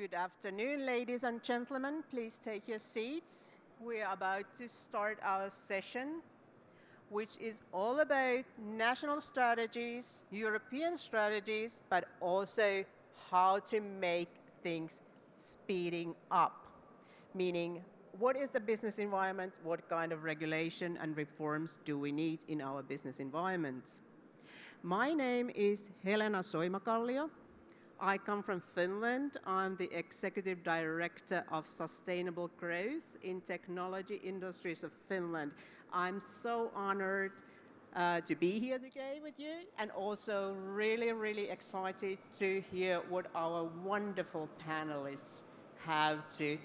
Good afternoon, ladies and gentlemen. Please take your seats. We are about to start our session, which is all about national strategies, European strategies, but also how to make things speeding up. Meaning, what is the business environment? What kind of regulation and reforms do we need in our business environment? My name is Helena Soimakallio. I come from Finland. I'm the Executive Director of Sustainable Growth in Technology Industries of Finland. I'm so honored to be here today with you, and also really excited to hear what our wonderful panelists have to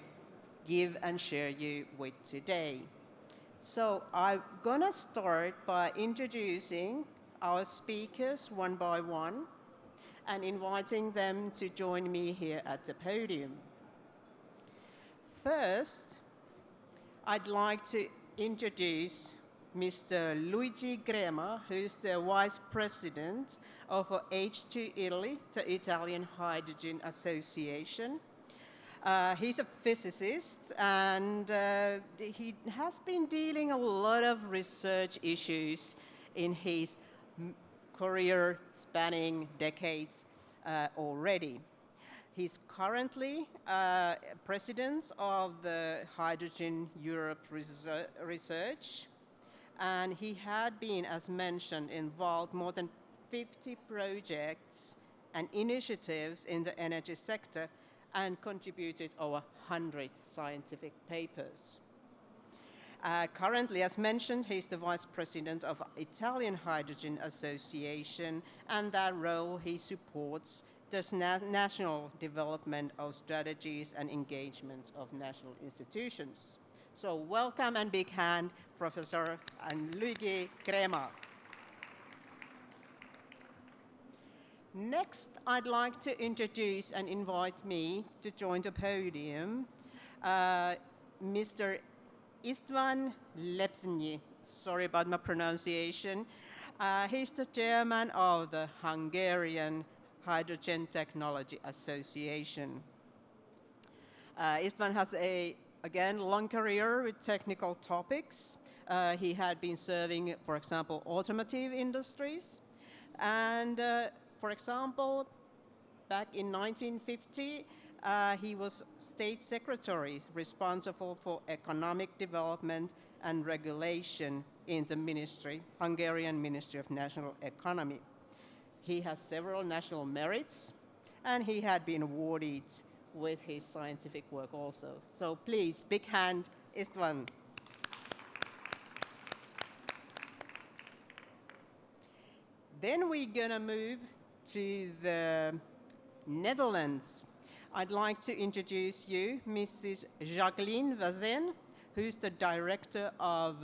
give and share you with today. So I'm gonna start by introducing our speakers one by one and inviting them to join me here at the podium. First, I'd like to introduce Mr. Luigi Crema, who's the Vice President of H2 Italy, the Italian Hydrogen Association. He's a physicist, and he has been dealing a lot of research issues in his career spanning decades already. He's currently president of the Hydrogen Europe Research, and he had been, as mentioned, involved more than 50 projects and initiatives in the energy sector and contributed over 100 scientific papers. Currently, as mentioned, he's the Vice President of Italian Hydrogen Association, and that role he supports the national development of strategies and engagement of national institutions. So welcome and big hand, Professor Luigi Crema. Next, I'd like to introduce and invite me to join the podium, Mr. István Lepsényi. Sorry about my pronunciation. He's the chairman of the Hungarian Hydrogen Technology Association. István has again, long career with technical topics. He had been serving, for example, automotive industries. And for example, back in 1950, he was state secretary responsible for economic development and regulation in the ministry, Hungarian Ministry of National Economy. He has several national merits, and he had been awarded with his scientific work also. So please, big hand, István. Then we're gonna move to the Netherlands. I'd like to introduce you Mrs. Jacqueline Vaessen, who's the director of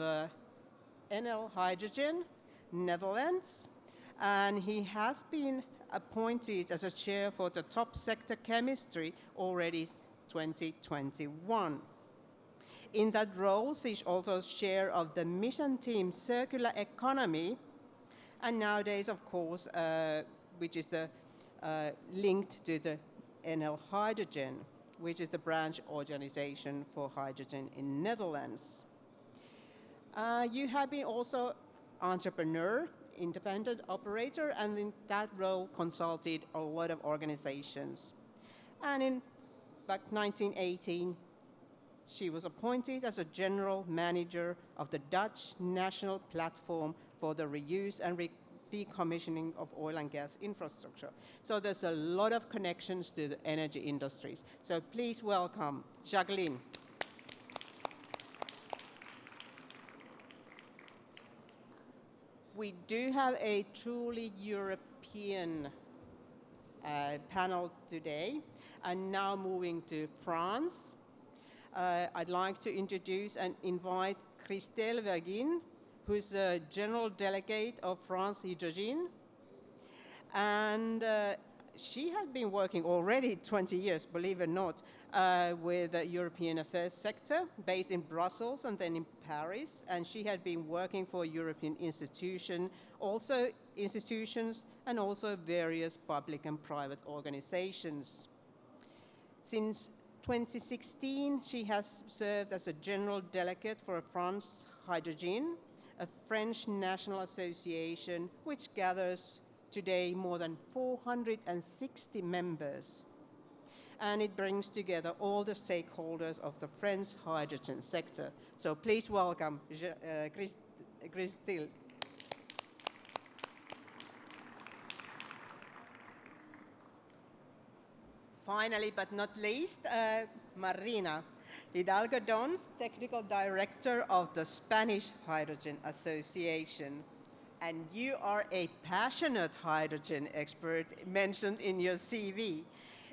NLHydrogen, Netherlands. And he has been appointed as a chair for the top sector chemistry already 2021. In that role, she's also chair of the mission team Circular Economy, and nowadays, of course, which is the linked to the NLHydrogen, which is the branch organization for hydrogen in Netherlands. You have been also entrepreneur, independent operator, and in that role consulted a lot of organizations. And in back 1918, she was appointed as a general manager of the Dutch National Platform for the Reuse and Decommissioning of Oil and Gas Infrastructure. So there's a lot of connections to the energy industries. So please welcome Jacqueline. We do have a truly European panel today, and now moving to France. I'd like to introduce and invite Christelle Werquin, who's a general delegate of France Hydrogene. And she had been working already 20 years, believe it or not, with the European affairs sector, based in Brussels and then in Paris. And she had been working for European institutions and also various public and private organizations. Since 2016, she has served as a general delegate for France Hydrogene, a French national association which gathers today more than 460 members. And it brings together all the stakeholders of the French hydrogen sector. So please welcome Christelle. Finally, but not least, Marina, Hidalgo Don's Technical Director of the Spanish Hydrogen Association. And you are a passionate hydrogen expert mentioned in your CV.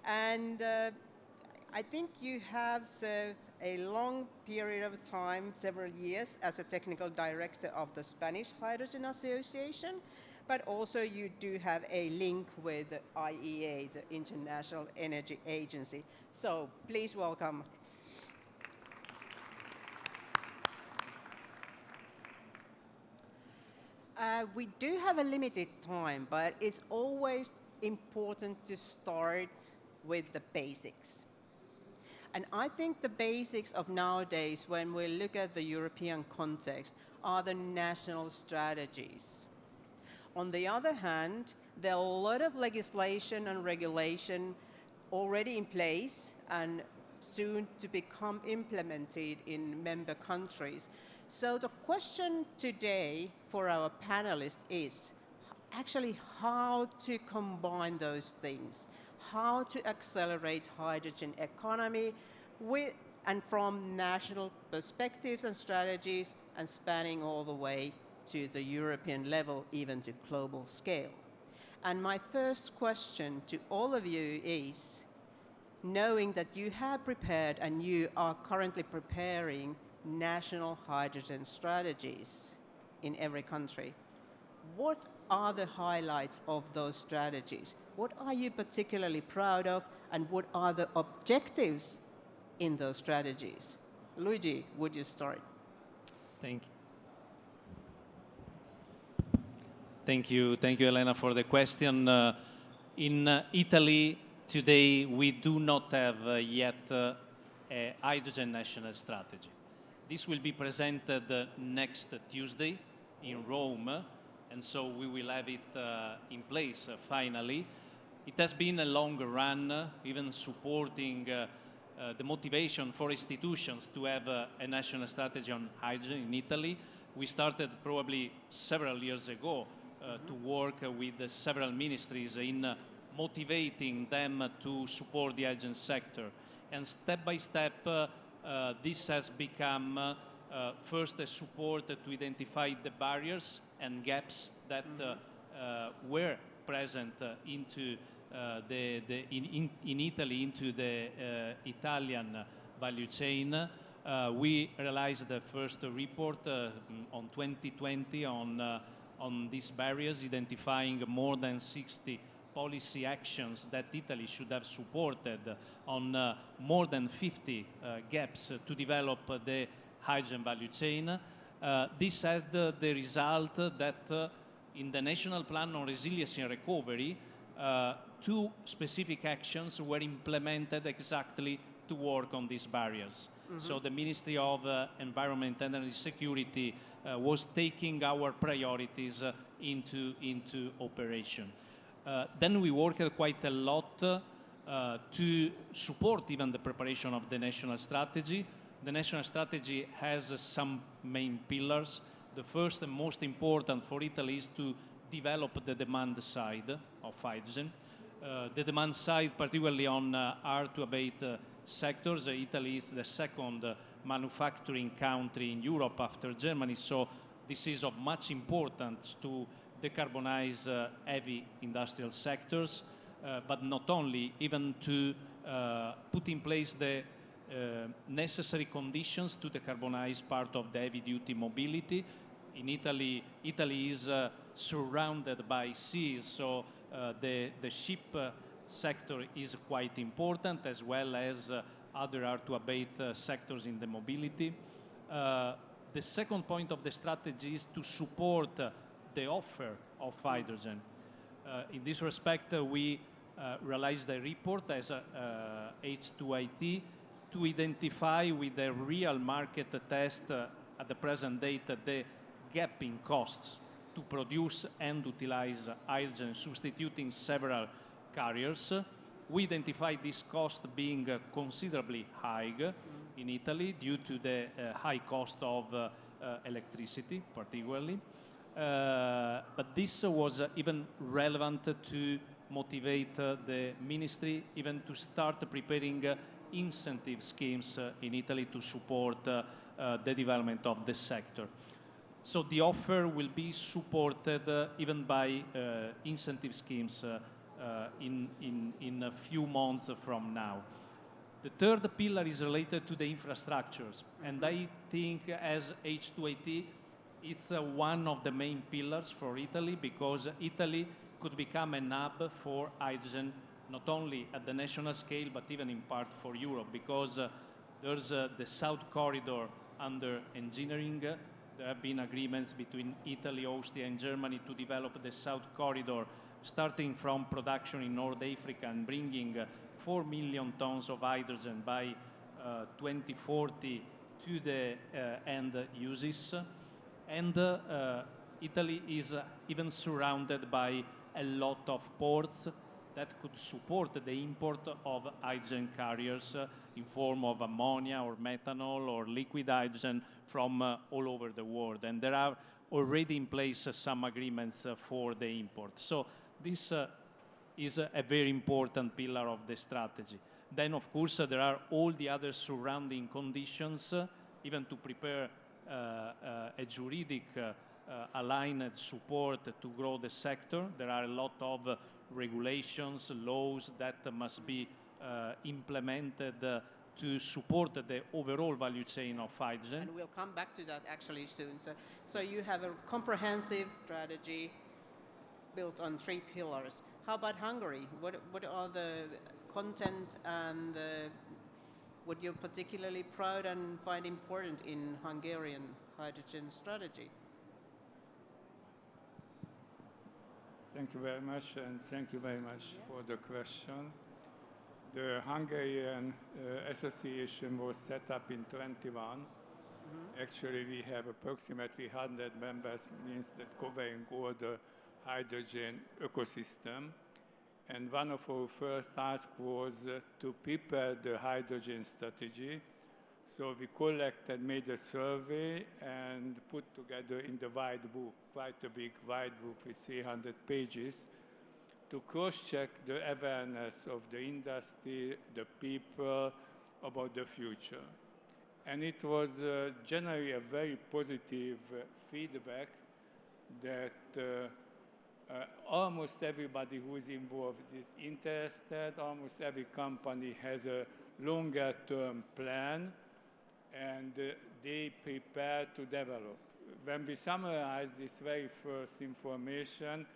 And I think you have served a long period of time, several years, as a Technical Director of the Spanish Hydrogen Association. But also you do have a link with the IEA, the International Energy Agency. So please welcome. We do have a limited time, but it's always important to start with the basics. And I think the basics of nowadays, when we look at the European context, are the national strategies. On the other hand, there are a lot of legislation and regulation already in place and soon to become implemented in member countries. So the question today for our panelists is actually how to combine those things, how to accelerate hydrogen economy with and from national perspectives and strategies and spanning all the way to the European level, even to global scale. And my first question to all of you is, knowing that you have prepared and you are currently preparing national hydrogen strategies in every country, what are the highlights of those strategies? What are you particularly proud of, and what are the objectives in those strategies? Luigi, would you start? Thank you. Thank you, Elena, for the question. In Italy today, we do not have yet a hydrogen national strategy. This will be presented next Tuesday in Rome, and so we will have it in place finally. It has been a long run, even supporting the motivation for institutions to have a national strategy on hydrogen in Italy. We started probably several years ago to work with several ministries in motivating them to support the hydrogen sector. And step by step, this has become first a support to identify the barriers and gaps that were present into in Italy, into the Italian value chain. We realized the first report on 2020 on these barriers, identifying more than 60 policy actions that Italy should have supported on more than 50 gaps to develop the hydrogen value chain. This has the result that in the National Plan on Resiliency and Recovery, 2 specific actions were implemented exactly to work on these barriers. So the Ministry of Environment and Energy Security was taking our priorities into operation. Then we worked quite a lot to support even the preparation of the national strategy. The national strategy has some main pillars. The first and most important for Italy is to develop the demand side of hydrogen. The demand side, particularly on hard-to-abate sectors. Italy is the second manufacturing country in Europe after Germany, so this is of much importance to decarbonize heavy industrial sectors, but not only, even to put in place the necessary conditions to decarbonize part of the heavy-duty mobility. In Italy, Italy is surrounded by seas, so the ship sector is quite important, as well as other hard-to-abate sectors in the mobility. The second point of the strategy is to support the offer of hydrogen. In this respect, we realized a report as H2IT to identify with a real market test at the present date the gap in costs to produce and utilize hydrogen, substituting several carriers. We identified this cost being considerably high in Italy due to the high cost of electricity, particularly. But this was even relevant to motivate the ministry even to start preparing incentive schemes in Italy to support the development of the sector. So the offer will be supported even by incentive schemes in a few months from now. The third pillar is related to the infrastructures, and I think as H2AT, it's one of the main pillars for Italy, because Italy could become an hub for hydrogen, not only at the national scale, but even in part for Europe, because there's the South Corridor under engineering. There have been agreements between Italy, Austria, and Germany to develop the South Corridor, starting from production in North Africa and bringing 4 million tons of hydrogen by 2040 to the end uses. And Italy is even surrounded by a lot of ports that could support the import of hydrogen carriers in form of ammonia or methanol or liquid hydrogen from all over the world. And there are already in place some agreements for the import. So this is a very important pillar of the strategy. Then, of course, there are all the other surrounding conditions, even to prepare a juridic aligned support to grow the sector. There are a lot of regulations, laws that must be implemented to support the overall value chain of hydrogen. And we'll come back to that actually soon. So you have a comprehensive strategy built on 3 pillars. How about Hungary? What are the content and what you're particularly proud and find important in Hungarian hydrogen strategy? Thank you very much, and thank you very much for the question. The Hungarian association was set up in 21. Actually, we have approximately 100 members, means that covering all the hydrogen ecosystem. And one of our first tasks was to prepare the hydrogen strategy. So we made a survey and put together in the white book, quite a big white book with 300 pages, to cross-check the awareness of the industry, the people, about the future. And it was generally a very positive feedback that almost everybody who is involved is interested, almost every company has a longer-term plan, and they prepare to develop. When we summarize this very first information,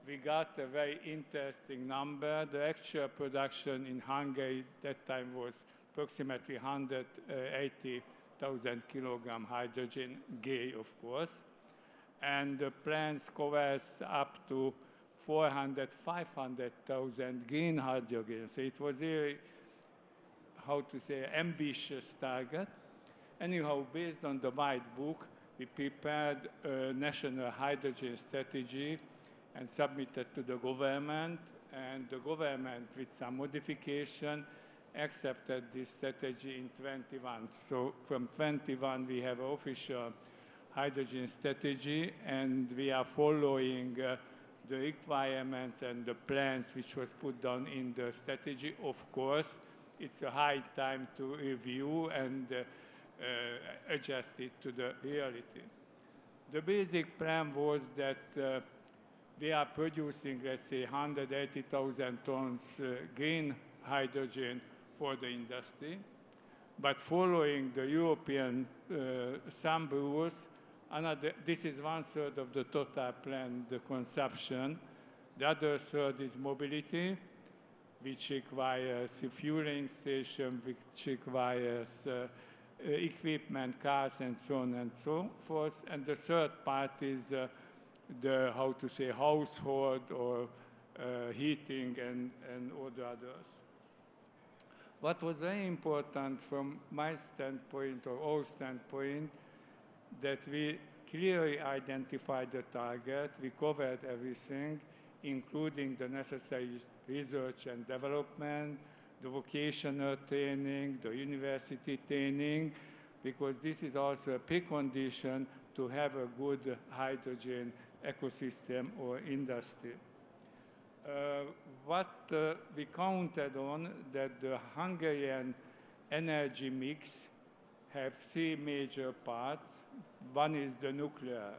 we got a very interesting number. The actual production in Hungary that time was approximately 180,000 kilogram hydrogen, gay, of course. And the plans covers up to 500,000 green hydrogen. So it was really, how to say, ambitious target. Anyhow, based on the white book, we prepared a national hydrogen strategy and submitted to the government. And the government, with some modification, accepted this strategy in 21. So from 21, we have an official hydrogen strategy, and we are following the requirements and the plans which was put down in the strategy. Of course, it's a high time to review and adjust it to the reality. The basic plan was that we are producing, let's say, 180,000 tons green hydrogen for the industry, but following the European some rules, this is 1/3 of the total plan, the consumption. The other third is mobility, which requires a fueling station, which requires equipment, cars, and so on and so forth. And the third part is the, how to say, household or heating and all the others. What was very important from my standpoint or our standpoint, that we clearly identified the target, we covered everything, including the necessary research and development, the vocational training, the university training, because this is also a precondition to have a good hydrogen ecosystem or industry. What we counted on, that the Hungarian energy mix have three major parts. One is the nuclear.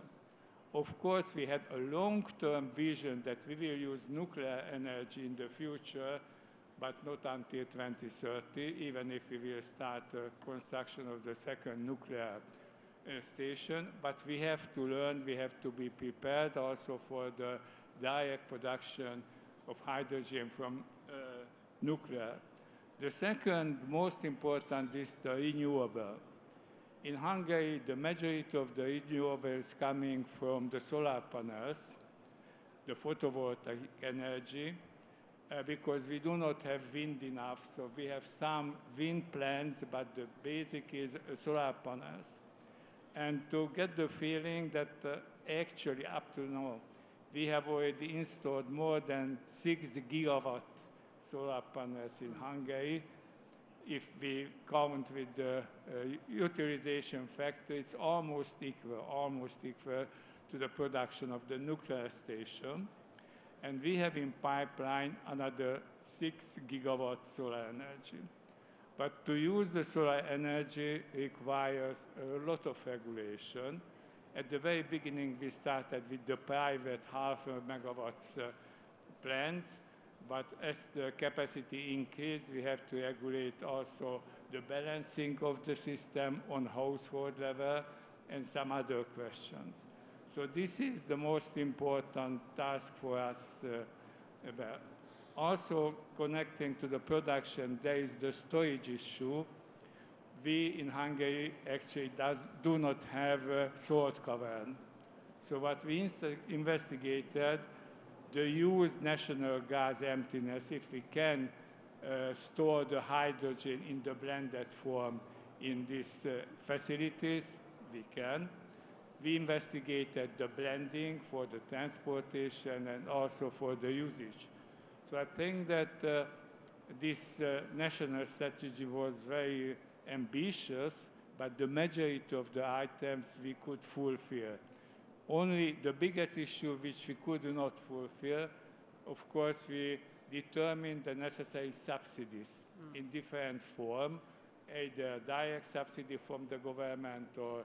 Of course, we had a long-term vision that we will use nuclear energy in the future, but not until 2030, even if we will start the construction of the second nuclear station. But we have to learn, we have to be prepared also for the direct production of hydrogen from nuclear. The second most important is the renewable. In Hungary, the majority of the renewables coming from the solar panels, the photovoltaic energy, because we do not have wind enough. So we have some wind plants, but the basic is solar panels. And to get the feeling that actually up to now, we have already installed more than 6 gigawatt solar panels in Hungary. If we count with the utilization factor, it's almost equal to the production of the nuclear station. And we have in pipeline another 6 gigawatt solar energy. But to use the solar energy requires a lot of regulation. At the very beginning, we started with the private half megawatts plants, but as the capacity increased, we have to regulate also the balancing of the system on household level and some other questions. So this is the most important task for us. Also connecting to the production, there is the storage issue. We in Hungary actually do not have a salt cavern. So what we investigated, the used national gas emptiness, if we can store the hydrogen in the blended form in these facilities, we can. We investigated the blending for the transportation and also for the usage. So I think that this national strategy was very ambitious, but the majority of the items we could fulfill. Only the biggest issue which we could not fulfill, of course, we determined the necessary subsidies in different form, either direct subsidy from the government or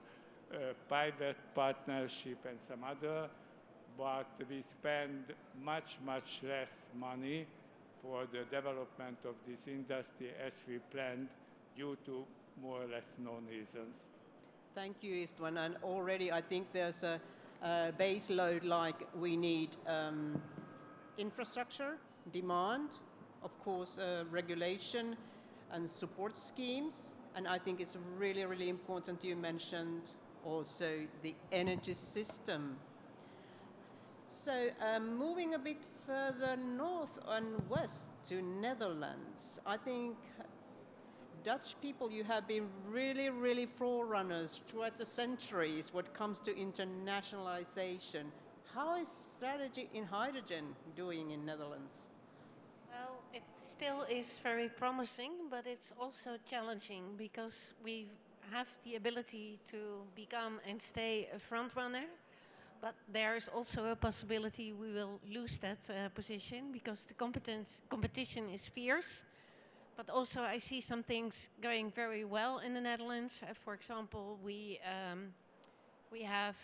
private partnership and some other, but we spend much, much less money for the development of this industry as we planned due to more or less known reasons. Thank you, István. And already I think there's a base load, like we need infrastructure, demand, of course, regulation and support schemes. And I think it's really, really important you mentioned also the energy system. So moving a bit further north and west to Netherlands, I think Dutch people, you have been really, really forerunners throughout the centuries when it comes to internationalization. How is strategy in hydrogen doing in Netherlands? Well, it still is very promising, but it's also challenging because we have the ability to become and stay a front runner. But there's also a possibility we will lose that position because the competition is fierce. But also I see some things going very well in the Netherlands. For example, we have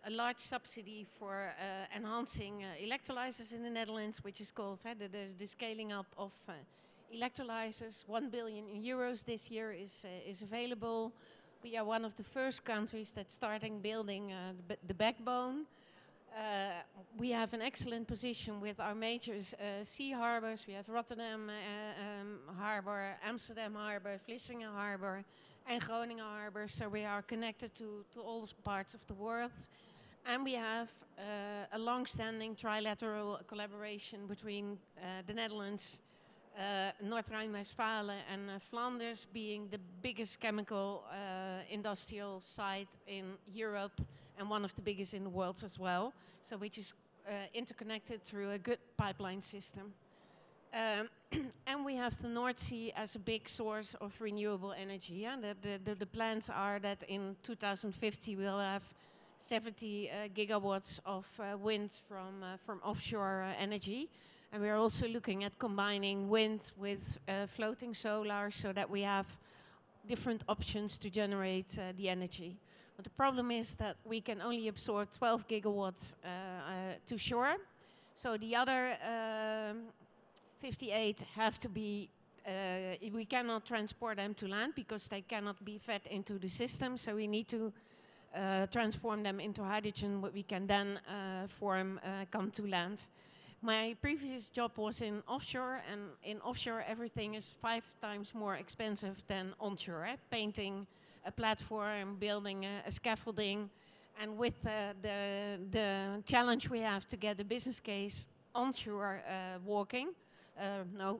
a large subsidy for enhancing electrolyzers in the Netherlands, which is called the scaling up of electrolyzers. 1 billion euros this year is available. We are one of the first countries that's starting building the backbone. We have an excellent position with our major sea harbors. We have Rotterdam Harbor, Amsterdam Harbor, Vlissingen Harbor, and Groningen Harbor. So we are connected to all parts of the world. And we have a long-standing trilateral collaboration between the Netherlands, North Rhine-Westphalia and Flanders being the biggest chemical industrial site in Europe and one of the biggest in the world as well. So which is interconnected through a good pipeline system. And we have the North Sea as a big source of renewable energy. Yeah? The plans are that in 2050 we'll have 70 gigawatts of wind from offshore energy. And we're also looking at combining wind with floating solar so that we have different options to generate the energy. But the problem is that we can only absorb 12 gigawatts to shore. So the other 58 have to be, we cannot transport them to land because they cannot be fed into the system. So we need to transform them into hydrogen, what we can then come to land. My previous job was in offshore, and in offshore everything is 5 times more expensive than onshore. Painting a platform, building a scaffolding, and with the challenge we have to get a business case onshore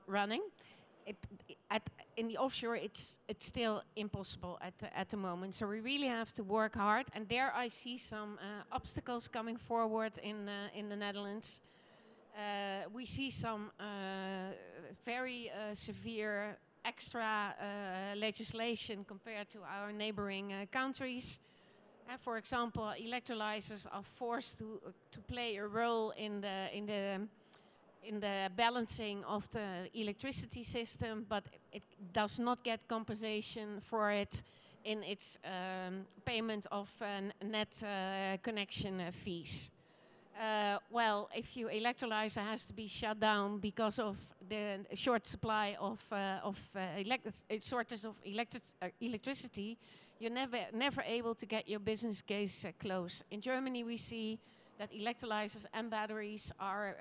running. In the offshore, it's still impossible at the moment. So we really have to work hard. And there I see some obstacles coming forward in the Netherlands. We see some very severe extra legislation compared to our neighboring countries. For example, electrolyzers are forced to play a role in the balancing of the electricity system, but it does not get compensation for it in its payment of net connection fees. Well, if your electrolyzer has to be shut down because of the short supply of shortage of electricity, you're never able to get your business case close. In Germany, we see that electrolyzers and batteries are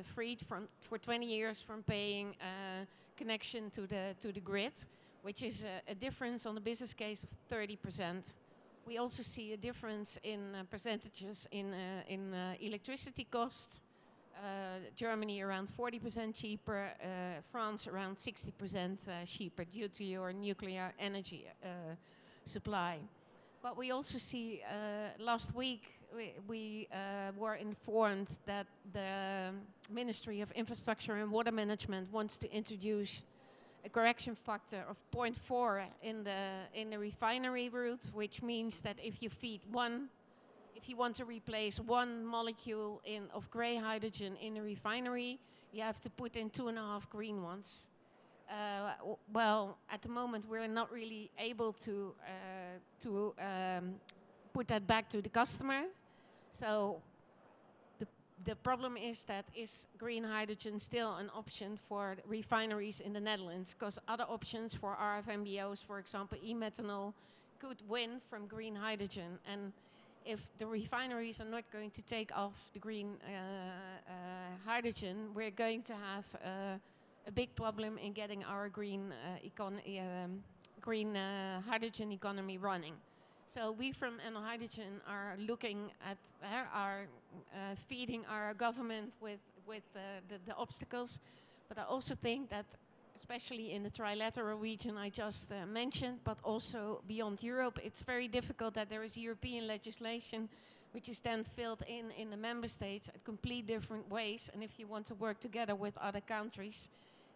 freed for 20 years from paying connection to the grid, which is a difference on the business case of 30%. We also see a difference in percentages in electricity costs. Germany around 40% cheaper, France around 60% cheaper due to your nuclear energy supply. But we also see, last week we were informed that the Ministry of Infrastructure and Water Management wants to introduce a correction factor of 0.4 in the refinery route, which means that if you want to replace one molecule of grey hydrogen in a refinery, you have to put in 2.5 green ones. Well, at the moment we're not really able to put that back to the customer. So the problem is that is green hydrogen still an option for refineries in the Netherlands? Because other options for RFMBOs, for example, e-methanol, could win from green hydrogen. And if the refineries are not going to take off the green hydrogen, we're going to have a big problem in getting our green hydrogen economy running. So we from NLHydrogen are looking at, feeding our government with the obstacles. But I also think that, especially in the trilateral region I just mentioned, but also beyond Europe, it's very difficult that there is European legislation which is then filled in the member states at complete different ways. And if you want to work together with other countries,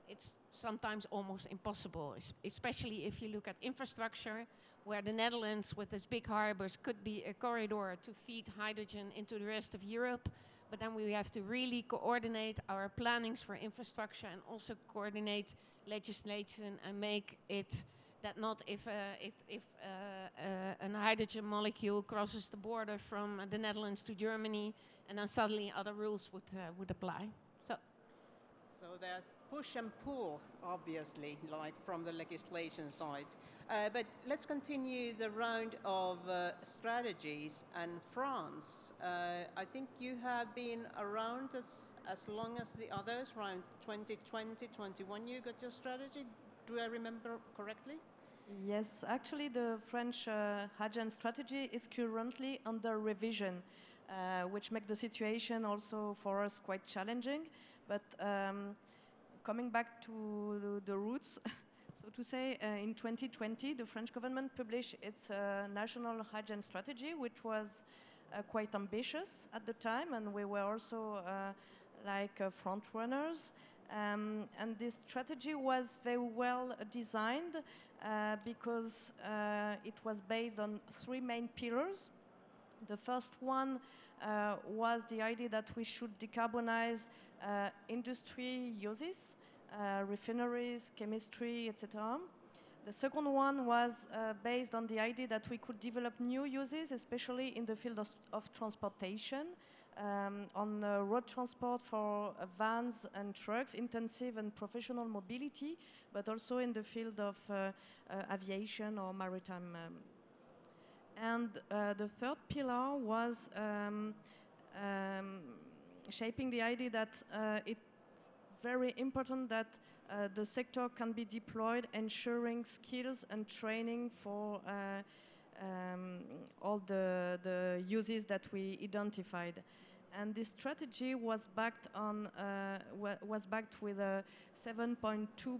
it's sometimes almost impossible, especially if you look at infrastructure, where the Netherlands, with its big harbors, could be a corridor to feed hydrogen into the rest of Europe. But then we have to really coordinate our plannings for infrastructure and also coordinate legislation and make it that not if a hydrogen molecule crosses the border from the Netherlands to Germany, and then suddenly other rules would apply. So there's push and pull, obviously, like from the legislation side. But let's continue the round of strategies. And France, I think you have been around as long as the others, around 2020, 21 you got your strategy. Do I remember correctly? Yes, actually the French hydrogen strategy is currently under revision. which make the situation also for us quite challenging. But coming back to the roots, so to say, in 2020, the French government published its national hydrogen strategy, which was quite ambitious at the time, and we were also front runners. And this strategy was very well designed because it was based on three main pillars. The first one was the idea that we should decarbonize industry uses, refineries, chemistry, etc. The second one was based on the idea that we could develop new uses, especially in the field of transportation, on road transport for vans and trucks, intensive and professional mobility, but also in the field of aviation or maritime. And the third pillar was shaping the idea that it's very important that the sector can be deployed, ensuring skills and training for all the uses that we identified. And this strategy was backed with 7.2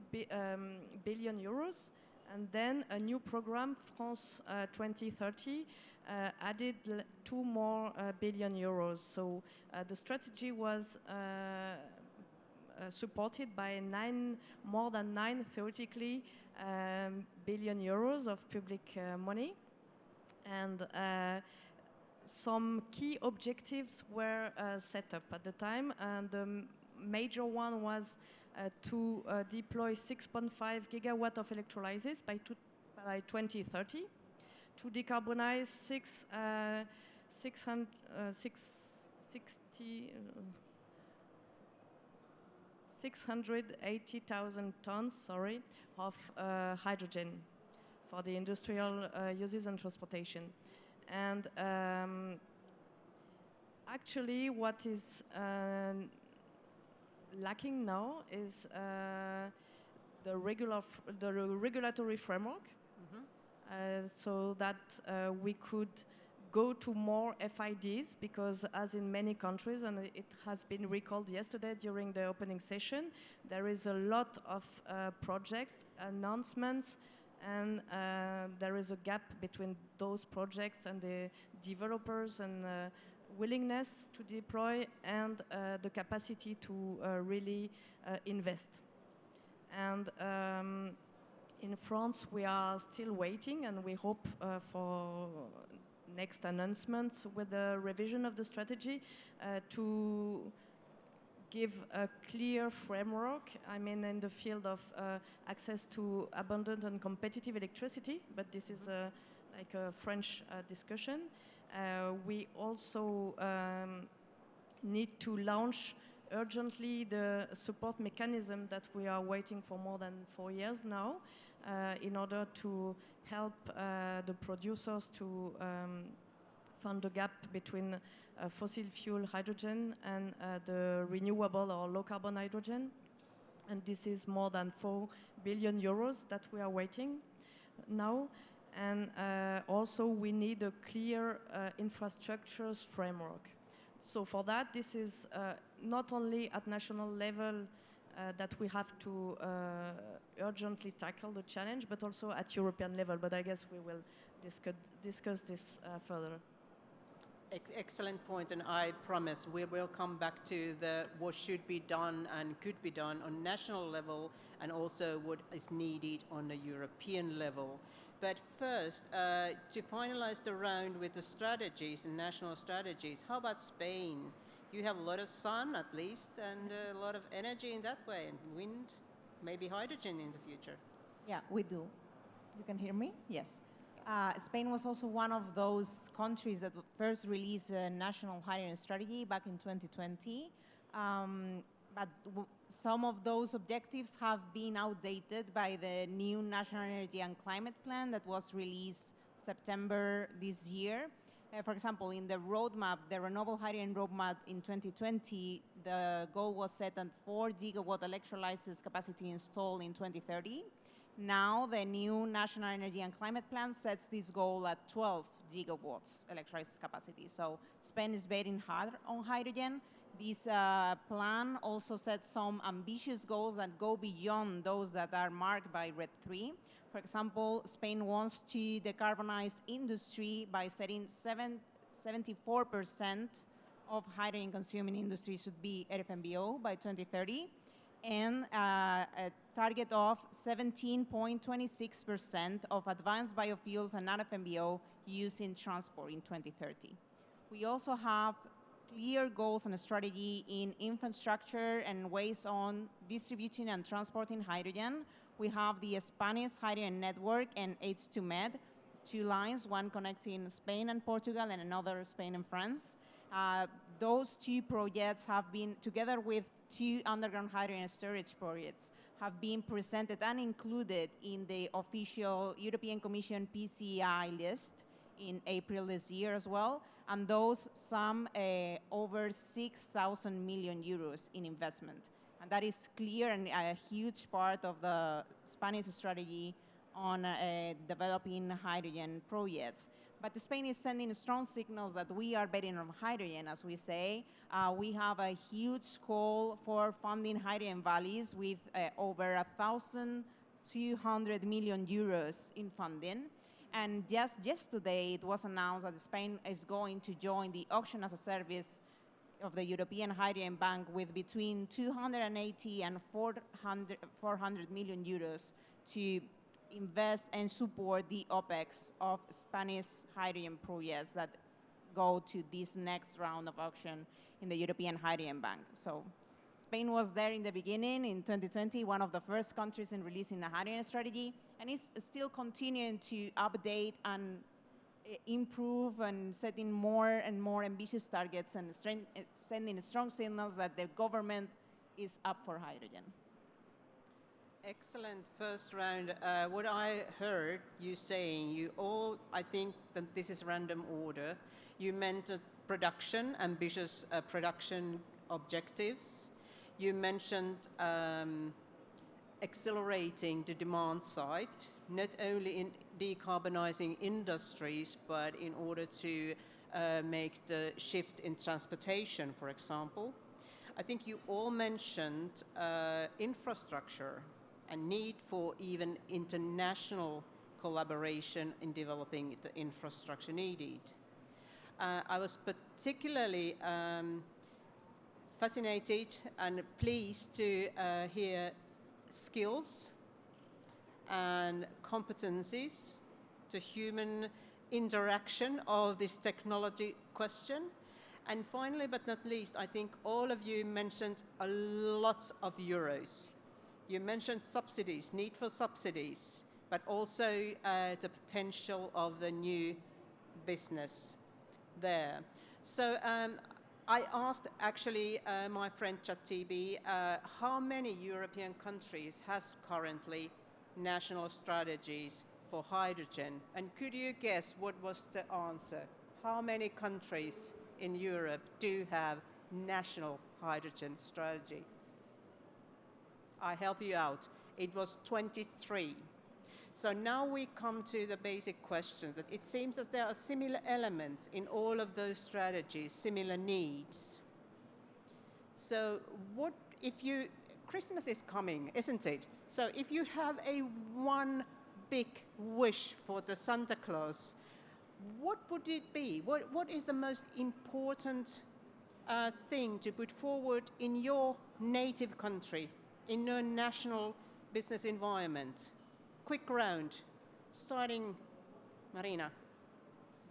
billion euros, and then a new program, France 2030, added 2 more billion euros. So the strategy was supported by more than 9 theoretically billion euros of public money, and some key objectives were set up at the time, and the major one was to deploy 6.5 gigawatt of electrolysis by 2030, to decarbonize 680,000 tons, of hydrogen for the industrial uses and transportation. And actually, what is lacking now is the regulatory framework, so that we could go to more FIDs, because as in many countries, and it has been recalled yesterday during the opening session, there is a lot of projects, announcements, and there is a gap between those projects and the developers and willingness to deploy and the capacity to really invest. And in France, we are still waiting, and we hope for next announcements with the revision of the strategy to give a clear framework, in the field of access to abundant and competitive electricity, but this is like a French discussion. We also need to launch urgently the support mechanism that we are waiting for more than 4 years now, in order to help the producers to fund the gap between fossil fuel hydrogen and the renewable or low carbon hydrogen. And this is more than 4 billion euros that we are waiting now. And also we need a clear infrastructures framework. So for that, this is not only at national level that we have to urgently tackle the challenge, but also at European level. But I guess we will discuss this further. Excellent point, and I promise we will come back to what should be done and could be done on national level, and also what is needed on a European level. But first, to finalize the round with the strategies and national strategies, how about Spain? You have a lot of sun, at least, and a lot of energy in that way, and wind, maybe hydrogen in the future. Yeah, we do. You can hear me? Yes. Spain was also one of those countries that first released a national hydrogen strategy back in 2020. But some of those objectives have been outdated by the new National Energy and Climate Plan that was released September this year. For example, in the roadmap, the renewable hydrogen roadmap in 2020, the goal was set at 4 gigawatt electrolysis capacity installed in 2030. Now, the new National Energy and Climate Plan sets this goal at 12 gigawatts electrolysis capacity. So Spain is betting hard on hydrogen. This plan also sets some ambitious goals that go beyond those that are marked by RED 3. For example, Spain wants to decarbonize industry by setting 74% of hydrogen consuming industry should be RFMBO by 2030, and a target of 17.26% of advanced biofuels and RFMBO used in transport in 2030. We also have clear goals and a strategy in infrastructure and ways on distributing and transporting hydrogen. We have the Spanish Hydrogen Network and H2Med, 2 lines, one connecting Spain and Portugal and another Spain and France. Those 2 projects have been, together with 2 underground hydrogen storage projects, have been presented and included in the official European Commission PCI list in April this year as well. And those sum over 6,000 million euros in investment. And that is clear and a huge part of the Spanish strategy on developing hydrogen projects. But Spain is sending strong signals that we are betting on hydrogen, as we say. We have a huge call for funding hydrogen valleys with over 1,200 million euros in funding. And just yesterday, it was announced that Spain is going to join the auction as a service of the European Hydrogen Bank with between 280 and 400 million euros to invest and support the OPEX of Spanish hydrogen projects that go to this next round of auction in the European Hydrogen Bank. So Spain was there in the beginning, in 2020, one of the first countries in releasing a hydrogen strategy, and is still continuing to update and improve and setting more and more ambitious targets and sending strong signals that the government is up for hydrogen. Excellent first round. What I heard you saying, you all, I think that this is random order. You meant production, ambitious production objectives. You mentioned accelerating the demand side, not only in decarbonizing industries, but in order to make the shift in transportation, for example. I think you all mentioned infrastructure and need for even international collaboration in developing the infrastructure needed. I was particularly fascinated and pleased to hear skills and competencies, the human interaction of this technology question. And finally, but not least, I think all of you mentioned a lot of euros. You mentioned subsidies, need for subsidies, but also the potential of the new business there. So I asked actually my friend ChatTB how many European countries has currently national strategies for hydrogen, and could you guess what was the answer? How many countries in Europe do have national hydrogen strategy? I help you out. It was 23. So now we come to the basic question that it seems that there are similar elements in all of those strategies, similar needs. So what if you, Christmas is coming, isn't it? So if you have a one big wish for the Santa Claus, what would it be? What is the most important thing to put forward in your native country, in your national business environment? Quick round, starting Marina.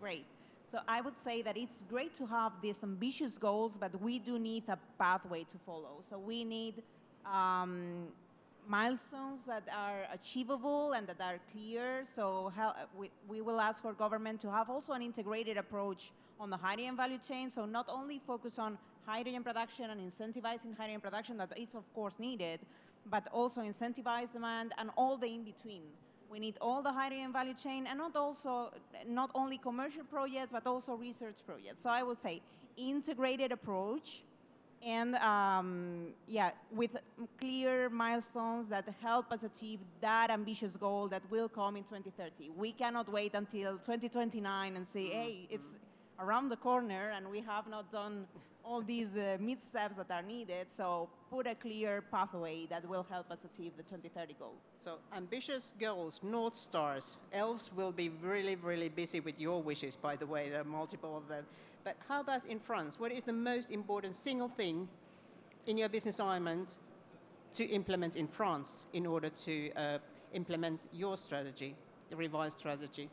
Great. So I would say that it's great to have these ambitious goals, but we do need a pathway to follow. So we need milestones that are achievable and that are clear. So we will ask for government to have also an integrated approach on the hydrogen value chain. So not only focus on hydrogen production and incentivizing hydrogen production, that is of course needed, but also incentivize demand and all the in-between. We need all the hydrogen value chain and not only commercial projects, but also research projects. So I would say integrated approach, and yeah, with clear milestones that help us achieve that ambitious goal that will come in 2030. We cannot wait until 2029 and say, hey, it's around the corner and we have not done all these mid-steps that are needed. So put a clear pathway that will help us achieve the 2030 goal. So ambitious goals, North Stars. Elves will be really, really busy with your wishes, by the way. There are multiple of them. But how about in France? What is the most important single thing in your business assignment to implement in France in order to implement your strategy, the revised strategy?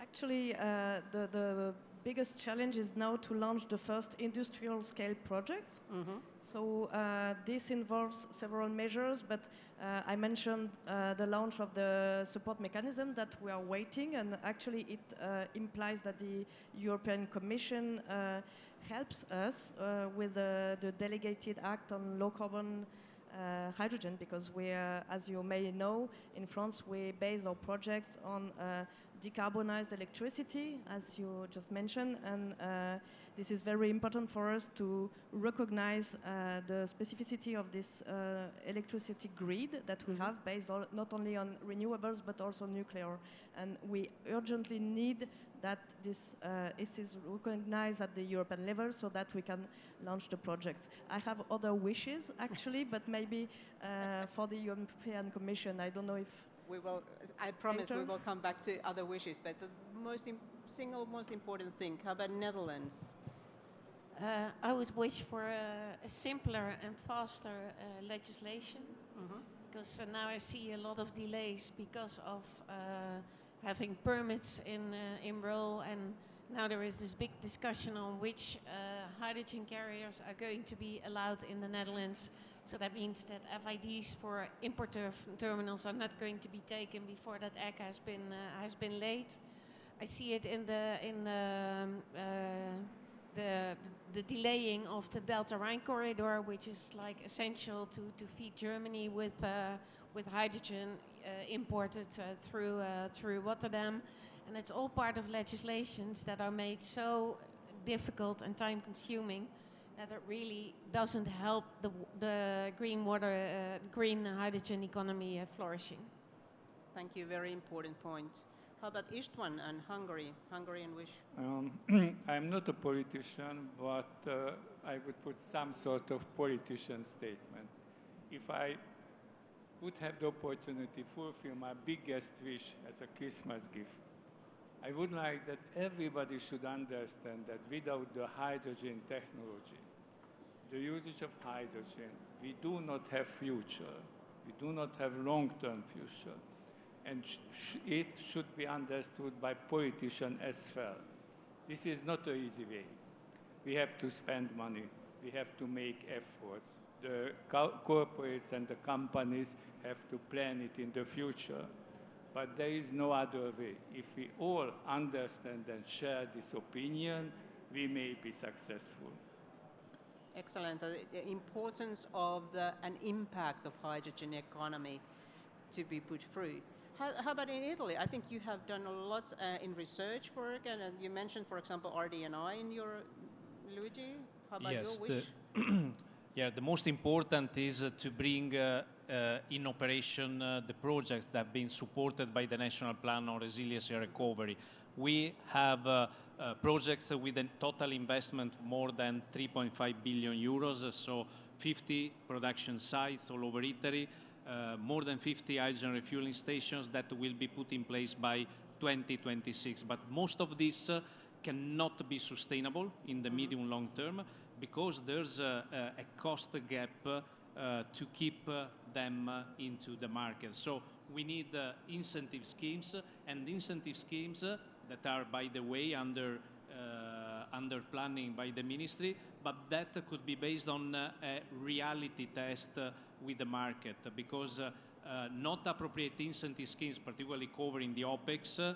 Actually, the biggest challenge is now to launch the first industrial scale projects. So this involves several measures, but I mentioned the launch of the support mechanism that we are waiting, and actually it implies that the European Commission helps us with the delegated act on low carbon hydrogen, because we, as you may know, in France we base our projects on decarbonized electricity, as you just mentioned, and this is very important for us to recognize the specificity of this electricity grid that we have based not only on renewables but also nuclear, and we urgently need that this is recognized at the European level so that we can launch the projects. I have other wishes actually, but maybe for the European Commission, I don't know if we will. I promise we will come back to other wishes. But the single most important thing. How about Netherlands? I would wish for a simpler and faster legislation, because now I see a lot of delays because of having permits in role, and now there is this big discussion on which hydrogen carriers are going to be allowed in the Netherlands. So that means that FIDs for importer terminals are not going to be taken before that egg has been laid. I see it in the delaying of the Delta Rhine corridor, which is like essential to feed Germany with hydrogen imported through Rotterdam, and it's all part of legislations that are made so difficult and time-consuming that it really doesn't help the green hydrogen economy flourishing. Thank you. Very important point. How about István and Hungary? Hungarian wish. I'm not a politician, but I would put some sort of politician statement. If I would have the opportunity to fulfill my biggest wish as a Christmas gift, I would like that everybody should understand that without the hydrogen technology, the usage of hydrogen, we do not have future. We do not have long-term future. And it should be understood by politicians as well. This is not an easy way. We have to spend money. We have to make efforts. The corporates and the companies have to plan it in the future. But there is no other way. If we all understand and share this opinion, we may be successful. Excellent. The importance of an impact of hydrogen economy to be put through. How about in Italy? I think you have done a lot in research work, and you mentioned, for example, RD&I in your, Luigi. How about your wish? Yeah, the most important is to bring in operation the projects that have been supported by the National Plan on Resilience and Recovery. We have projects with a total investment more than 3.5 billion euros, so 50 production sites all over Italy, more than 50 hydrogen refueling stations that will be put in place by 2026. But most of this cannot be sustainable in the medium long term because there's a cost gap to keep them into the market. So we need incentive schemes, and incentive schemes that are, by the way, under planning by the ministry, but that could be based on a reality test with the market, because not appropriate incentive schemes, particularly covering the OPEX,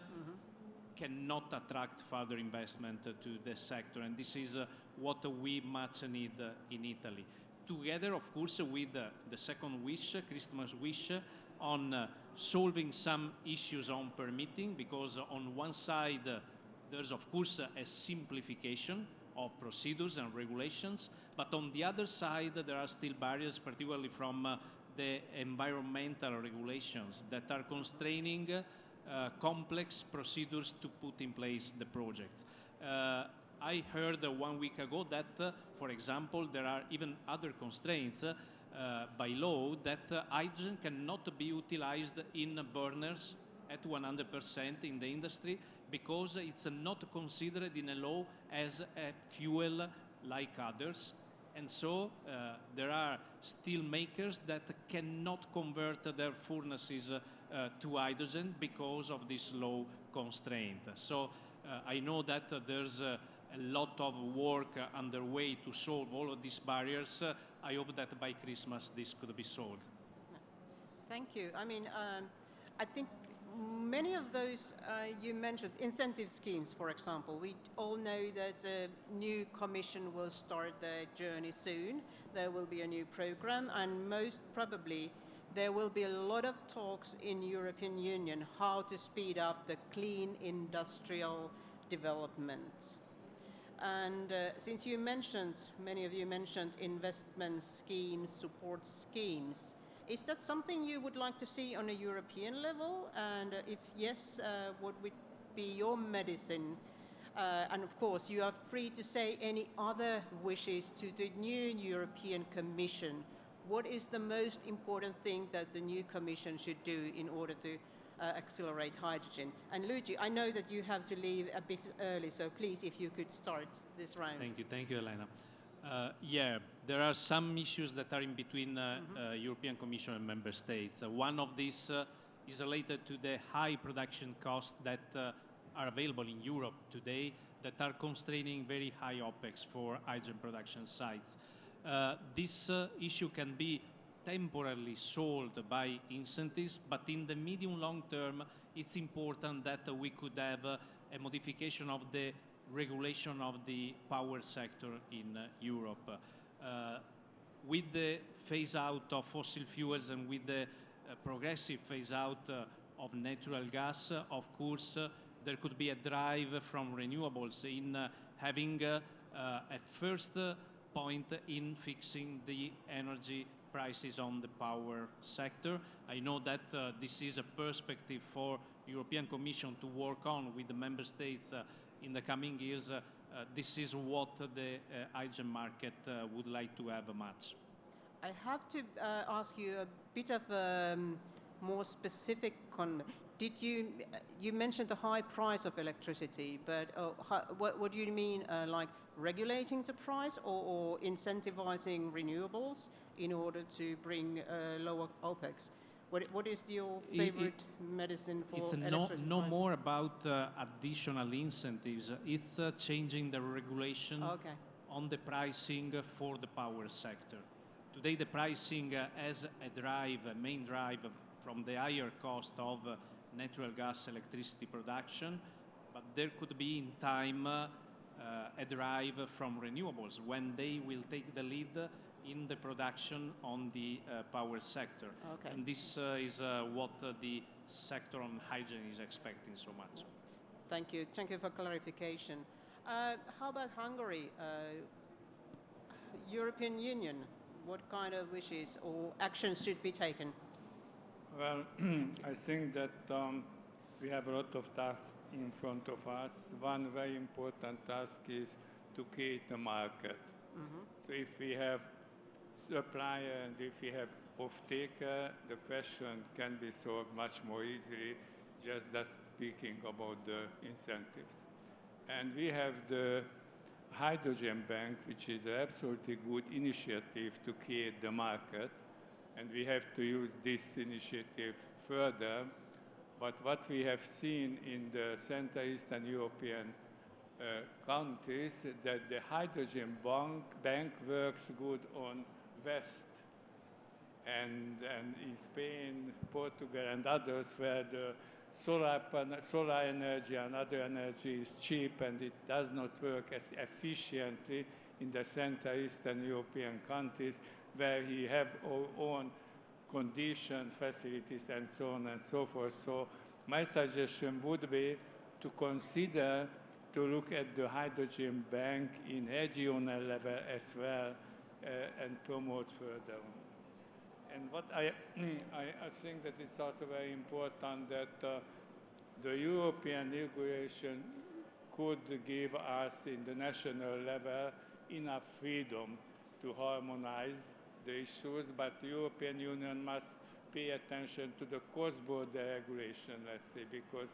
cannot attract further investment to the sector, and this is what we much need in Italy. Together, of course, with the second wish, Christmas wish, on solving some issues on permitting, because on one side there's of course a simplification of procedures and regulations, but on the other side, there are still barriers, particularly from the environmental regulations that are constraining complex procedures to put in place the projects. I heard 1 week ago that, for example, there are even other constraints by law that hydrogen cannot be utilized in burners at 100% in the industry because it's not considered in a law as a fuel like others. And so there are steel makers that cannot convert their furnaces to hydrogen because of this law constraint. So I know that there's a lot of work underway to solve all of these barriers. I hope that by Christmas this could be solved. Thank you. I mean, I think many of those you mentioned, incentive schemes, for example, we all know that a new commission will start their journey soon. There will be a new program, and most probably there will be a lot of talks in European Union how to speed up the clean industrial development. And since you mentioned, many of you mentioned investment schemes, support schemes, is that something you would like to see on a European level? And if yes, what would be your medicine? And of course, you are free to say any other wishes to the new European Commission. What is the most important thing that the new Commission should do in order to accelerate hydrogen? And Luigi, I know that you have to leave a bit early, so please, if you could start this round. Thank you, Elena. Yeah, there are some issues that are in between European Commission and Member States. One of these is related to the high production costs that are available in Europe today that are constraining very high OPEX for hydrogen production sites. This issue can be temporarily solved by incentives, but in the medium-long term, it's important that we could have a modification of the regulation of the power sector in Europe. With the phase-out of fossil fuels and with the progressive phase-out of natural gas, of course, there could be a drive from renewables in having a first point in fixing the energy prices on the power sector. I know that this is a perspective for European Commission to work on with the Member States in the coming years. This is what the hydrogen market would like to have a match. I have to ask you a bit of a more specific Did you mentioned the high price of electricity, but what do you mean, like regulating the price or incentivizing renewables in order to bring lower OPEX? What is your favorite medicine for electricity? It's no more about additional incentives. It's changing the regulation on the pricing for the power sector. Today, the pricing has a main drive from the higher cost of natural gas electricity production, but there could be in time a drive from renewables when they will take the lead in the production on the power sector. And this is what the sector on hydrogen is expecting so much. Thank you. Thank you for clarification. How about Hungary? European Union, what kind of wishes or actions should be taken? Well, I think that we have a lot of tasks in front of us. One very important task is to create a market. So if we have supplier and if we have off-taker, the question can be solved much more easily, just speaking about the incentives. And we have the Hydrogen Bank, which is an absolutely good initiative to create the market. And we have to use this initiative further. But what we have seen in the Central Eastern European countries, that the Hydrogen Bank works good on West and in Spain, Portugal, and others, where the solar energy and other energy is cheap and it does not work as efficiently in the Central Eastern European countries, where we have our own condition, facilities, and so on and so forth. So my suggestion would be to consider to look at the hydrogen bank in regional level as well and promote further. And what I think that it's also very important that the European regulation could give us in the national level enough freedom to harmonize the issues, but the European Union must pay attention to the cross-border regulation, let's say, because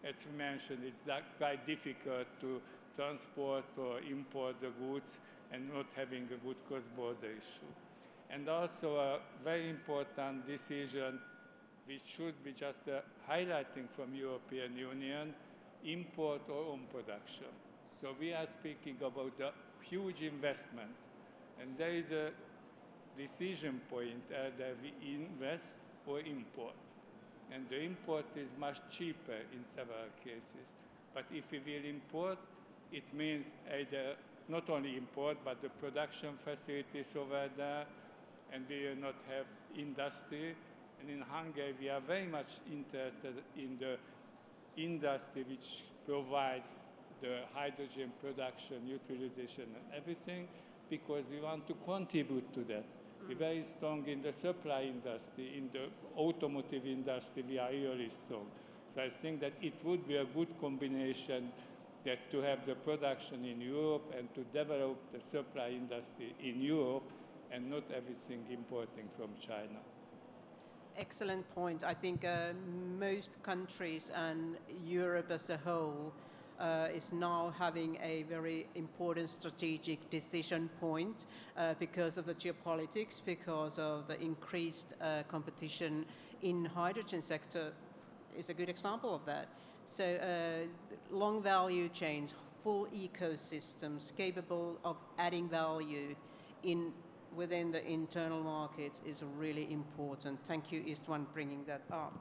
as we mentioned, it's quite difficult to transport or import the goods and not having a good cross-border issue. And also a very important decision which should be just highlighting from European Union, import or own production. So we are speaking about the huge investments, and there is a decision point that we invest or import. And the import is much cheaper in several cases. But if we will import, it means either not only import, but the production facilities over there, and we will not have industry. And in Hungary, we are very much interested in the industry which provides the hydrogen production, utilization, and everything, because we want to contribute to that. We're very strong in the supply industry, in the automotive industry, we are really strong. So I think that it would be a good combination that to have the production in Europe and to develop the supply industry in Europe and not everything importing from China. Excellent point. I think most countries and Europe as a whole is now having a very important strategic decision point because of the geopolitics, because of the increased competition in hydrogen sector is a good example of that. So long value chains, full ecosystems capable of adding value within the internal markets is really important. Thank you, István, bringing that up.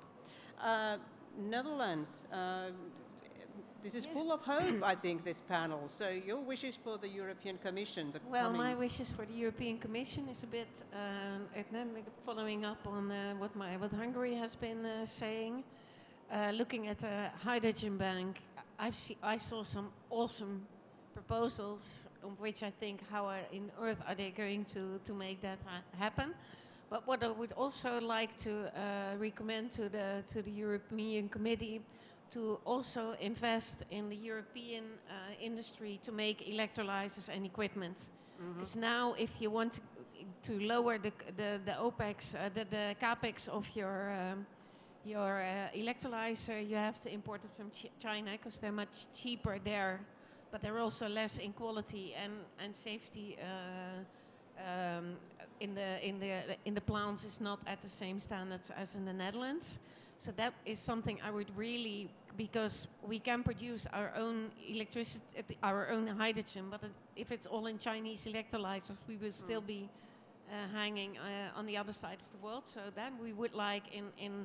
Netherlands, this is full of hope, I think, this panel. So your wishes for the European Commission? Well, my wishes for the European Commission is a bit following up on what Hungary has been saying. Looking at a hydrogen bank, I saw some awesome proposals, on which I think how on earth are they going to make that happen. But what I would also like to recommend to the European Committee to also invest in the European industry to make electrolyzers and equipment. Because now, if you want to lower the OPEX, the capex of your electrolyzer, you have to import it from China because they're much cheaper there, but they're also less in quality and safety. In the plants is not at the same standards as in the Netherlands. So that is something I would really, because we can produce our own electricity, our own hydrogen, but if it's all in Chinese electrolyzers, we will still be hanging on the other side of the world. So then we would like in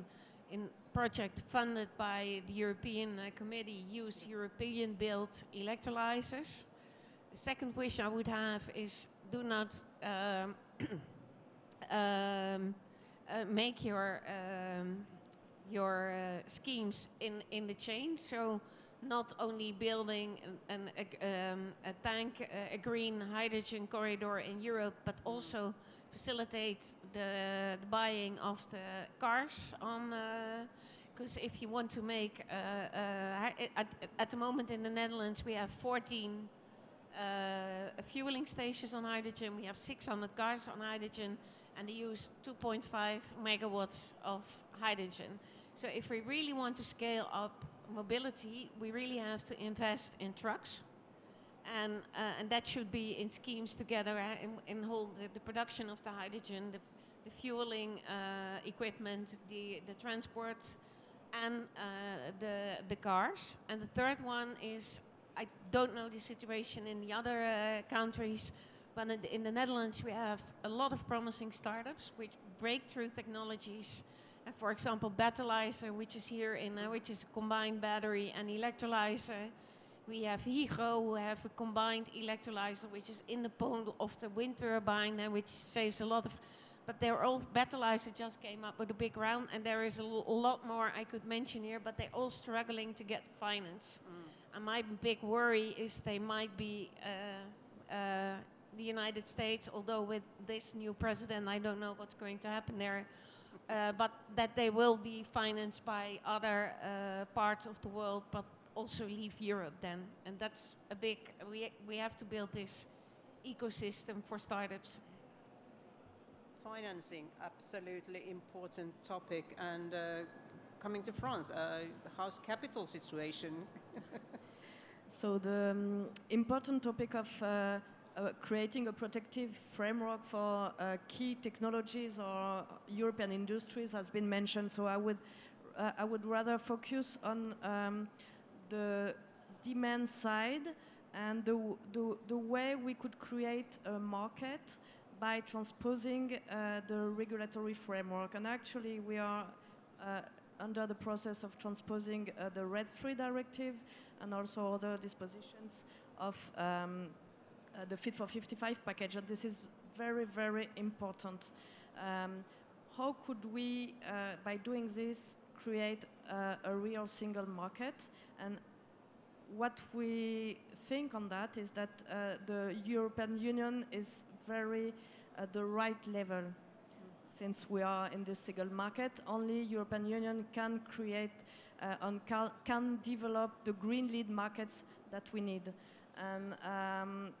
project funded by the European Committee, use European-built electrolyzers. The second wish I would have is do not make your schemes in the chain. So not only building a green hydrogen corridor in Europe, but also facilitate the buying of the cars on. Because if you want to make, at the moment in the Netherlands we have 14 fueling stations on hydrogen, we have 600 cars on hydrogen, and they use 2.5 megawatts of hydrogen. So if we really want to scale up mobility, we really have to invest in trucks. And that should be in schemes together in whole the production of the hydrogen, the fueling equipment, the transport, and the cars. And the third one is, I don't know the situation in the other countries, but in the Netherlands we have a lot of promising startups with breakthrough technologies. For example, Battleizer, which is here which is a combined battery and electrolyzer. We have Hydro, who have a combined electrolyzer, which is in the pole of the wind turbine, which saves a lot of but they're all battleists that just came up with a big round, and there is a lot more I could mention here, but they're all struggling to get finance. And my big worry is they might be the United States, although with this new president, I don't know what's going to happen there, but that they will be financed by other parts of the world, but also leave Europe then. And that's a big, we have to build this ecosystem for startups. Financing, absolutely important topic. And coming to France, how's capital situation? So the important topic of creating a protective framework for key technologies or European industries has been mentioned. So I would rather focus on the demand side and the way we could create a market by transposing the regulatory framework. And actually we are under the process of transposing the RED III directive and also other dispositions of the Fit for 55 package. And this is very, very important. How could we, by doing this, create a real single market? And what we think on that is that the European Union is very at the right level. Since we are in this single market, only European Union can create and can develop the green lead markets that we need. And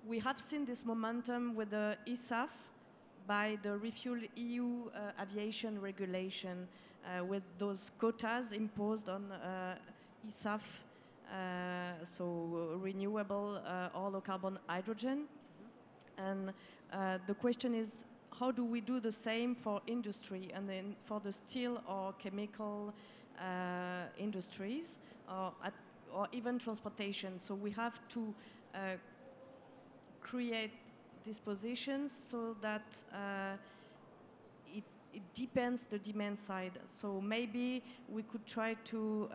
we have seen this momentum with the ESAF by the Refuel EU aviation regulation with those quotas imposed on ESAF, so renewable or low carbon hydrogen. And the question is, how do we do the same for industry and then for the steel or chemical industries or even transportation? So we have to create dispositions so that it depends the demand side. So maybe we could try to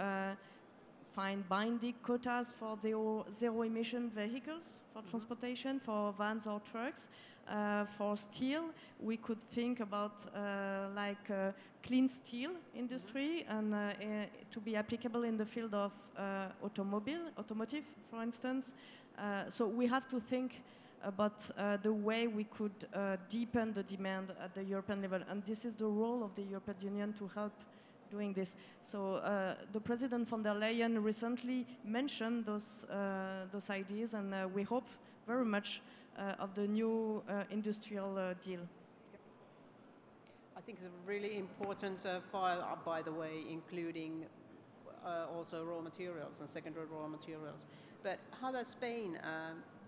find binding quotas for zero emission vehicles for transportation, for vans or trucks. For steel, we could think about clean steel industry and to be applicable in the field of automotive, for instance. So we have to think about the way we could deepen the demand at the European level. And this is the role of the European Union to help doing this. So the President von der Leyen recently mentioned those ideas, and we hope very much of the new industrial deal. I think it's a really important file, by the way, including also raw materials and secondary raw materials. But how about Spain?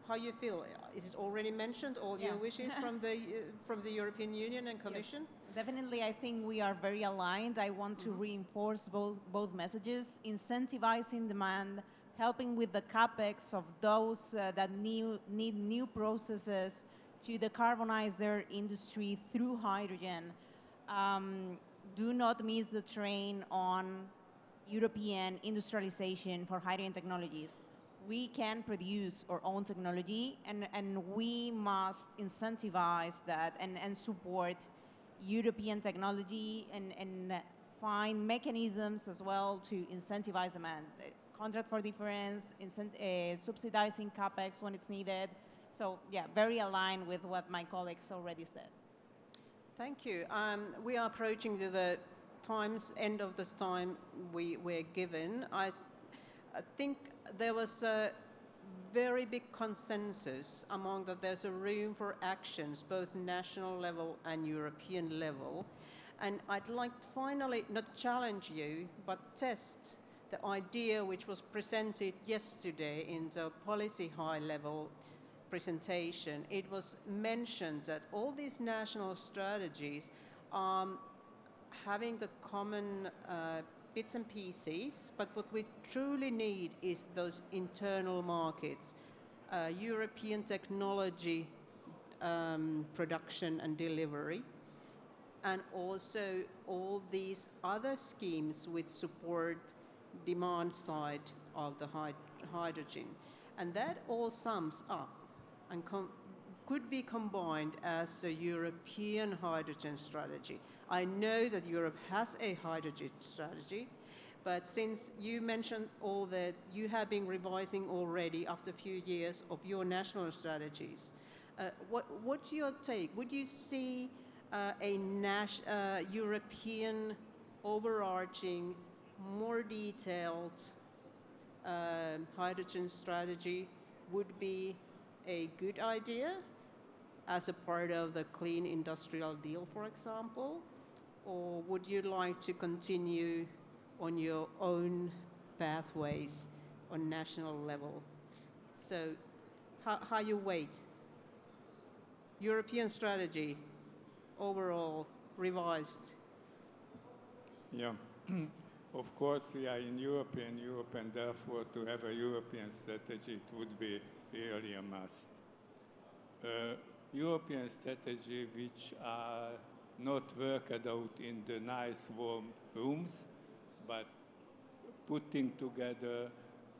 How you feel? Is it already mentioned, all your wishes from the European Union and Commission? Yes, definitely, I think we are very aligned. I want to reinforce both messages, incentivizing demand, helping with the capex of those that need new processes to decarbonize their industry through hydrogen. Do not miss the train on European industrialization for hydrogen technologies. We can produce our own technology, and we must incentivize that and support European technology and find mechanisms as well to incentivize demand. Contract for difference, subsidizing capex when it's needed. So yeah, very aligned with what my colleagues already said. Thank you. We are approaching the end of this time we're given. I think there was a very big consensus among that there's a room for actions, both national level and European level. And I'd like to finally not challenge you, but test the idea which was presented yesterday in the policy high-level presentation. It was mentioned that all these national strategies are having the common bits and pieces, but what we truly need is those internal markets, European technology production and delivery, and also all these other schemes which support demand side of the hydrogen. And that all sums up and could be combined as a European hydrogen strategy. I know that Europe has a hydrogen strategy, but since you mentioned all that you have been revising already after a few years of your national strategies, what's your take? Would you see a European overarching, more detailed hydrogen strategy would be a good idea as a part of the clean industrial deal, for example? Or would you like to continue on your own pathways on national level? So how you weight European strategy overall revised? Yeah. Of course, we are in Europe, and therefore to have a European strategy, it would be really a must. European strategy which are not worked out in the nice warm rooms, but putting together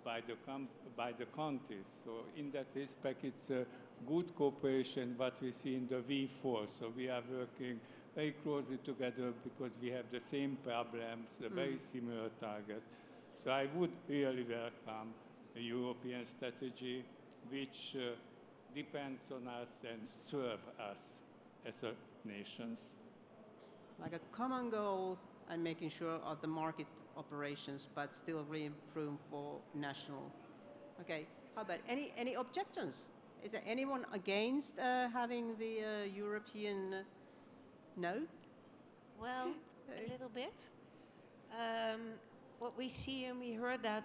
by the countries. So in that respect, it's a good cooperation what we see in the V4. So we are working very closely together because we have the same problems, the very similar targets. So I would really welcome a European strategy which depends on us and serve us as a nations. Like a common goal and making sure of the market operations, but still leave room for national. Okay, how about any objections? Is there anyone against having the European? No? Well, a little bit. What we see, and we heard that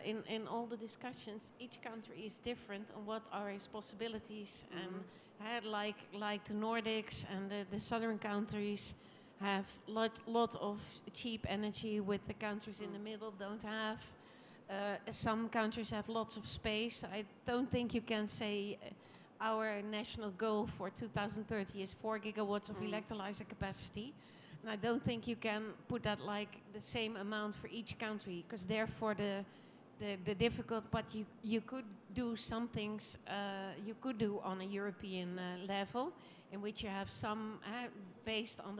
in all the discussions, each country is different on what are its possibilities. And like the Nordics and the southern countries have lot of cheap energy, with the countries in the middle don't have. Some countries have lots of space. I don't think you can say our national goal for 2030 is 4 gigawatts of electrolyzer capacity. And I don't think you can put that like the same amount for each country, because therefore the difficult, but you could do some things you could do on a European level, in which you have some based on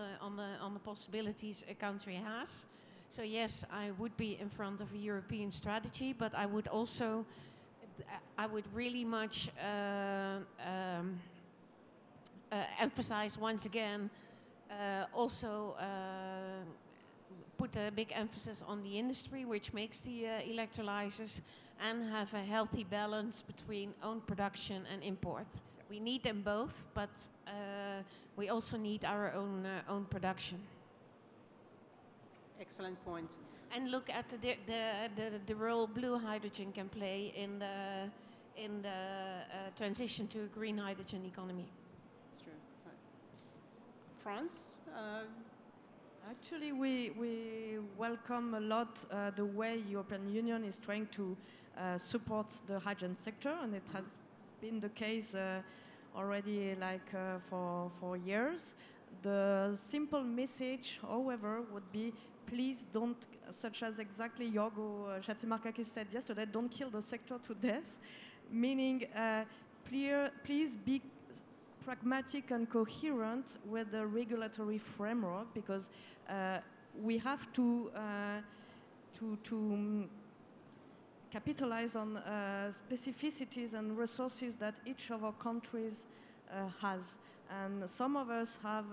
the possibilities a country has. So yes, I would be in front of a European strategy, but I would also, I would really much emphasize once again, also put a big emphasis on the industry which makes the electrolyzers, and have a healthy balance between own production and import. We need them both, but we also need our own production. Excellent point. And look at the role blue hydrogen can play in the transition to a green hydrogen economy. That's true. France? Actually, we welcome a lot the way European Union is trying to support the hydrogen sector, and it has been the case already for years. The simple message, however, would be please don't, such as exactly Yorgo Chatzimarkakis said yesterday, don't kill the sector to death, meaning please be pragmatic and coherent with the regulatory framework, because we have to capitalize on specificities and resources that each of our countries has. And some of us have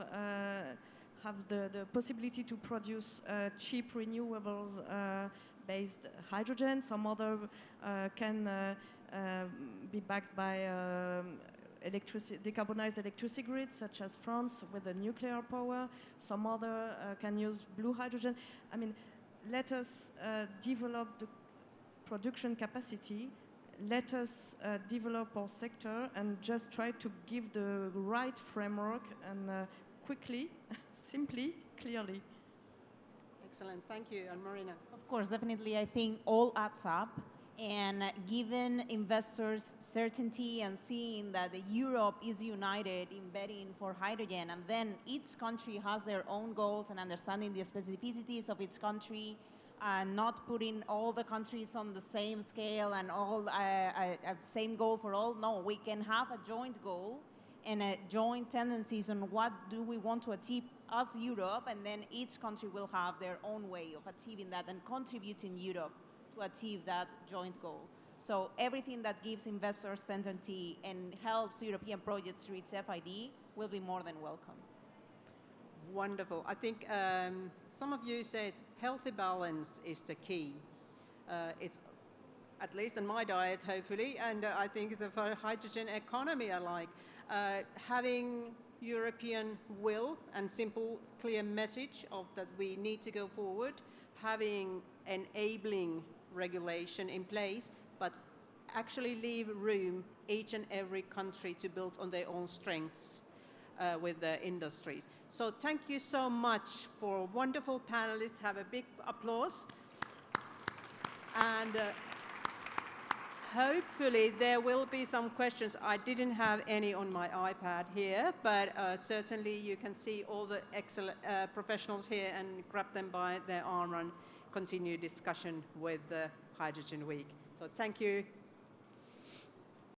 the possibility to produce cheap renewables based hydrogen. Some other can be backed by decarbonized electricity grids, such as France with the nuclear power. Some other can use blue hydrogen. I mean, let us develop the production capacity. Let us develop our sector and just try to give the right framework, and quickly, simply, clearly. Excellent, thank you. And Marina? Of course, definitely, I think all adds up. And given investors certainty and seeing that Europe is united in betting for hydrogen, and then each country has their own goals, and understanding the specificities of its country, and not putting all the countries on the same scale and all same goal for all. No, we can have a joint goal and joint tendencies on what do we want to achieve as Europe, and then each country will have their own way of achieving that and contributing Europe to achieve that joint goal. So everything that gives investors certainty and helps European projects reach FID will be more than welcome. Wonderful. I think some of you said healthy balance is the key. It's at least in my diet, hopefully, and I think the hydrogen economy alike, having European will and simple, clear message of that we need to go forward, having enabling regulation in place, but actually leave room each and every country to build on their own strengths with the industries. So thank you so much for wonderful panelists. Have a big applause. And hopefully there will be some questions. I didn't have any on my iPad here, but certainly you can see all the excellent professionals here and grab them by their arm and continue discussion with the Hydrogen Week. So thank you.